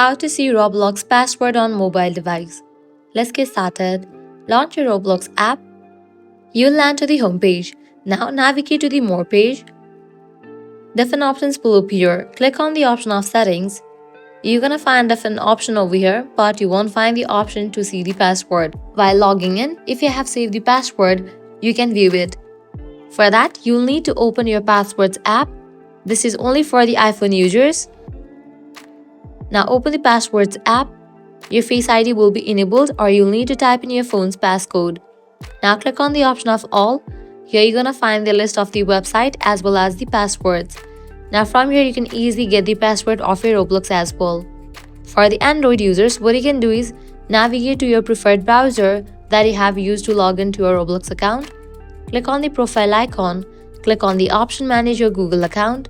How to see Roblox password on mobile device. Let's get started. Launch your Roblox app. You'll land to the home page. Now navigate to the More page. Different options will appear. Click on the option of Settings. You're gonna find different option over here, but you won't find the option to see the password. While logging in, if you have saved the password, you can view it. For that, you'll need to open your Passwords app. This is only for the iPhone users. Now open the Passwords app. Your Face ID will be enabled or you'll need to type in your phone's passcode. Now click on the option of All. Here you're gonna find the list of the website as well as the passwords. Now from here you can easily get the password of your Roblox as well. For the Android users, what you can do is navigate to your preferred browser that you have used to log into your Roblox account. Click on the profile icon. Click on the option Manage your Google account.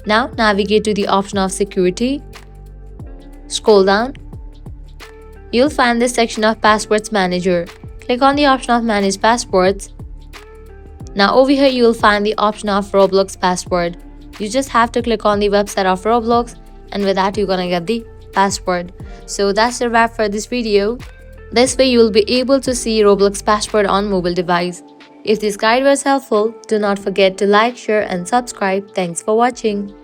Now navigate to the option of Security. Scroll down. You'll find this section of Passwords Manager. Click on the option of Manage Passwords. Now over here you will find the option of Roblox password. You just have to click on the website of Roblox and with that you're gonna get the password. So that's the wrap for this video. This way you will be able to see Roblox password on mobile device. If this guide was helpful, do not forget to like, share and subscribe. Thanks for watching.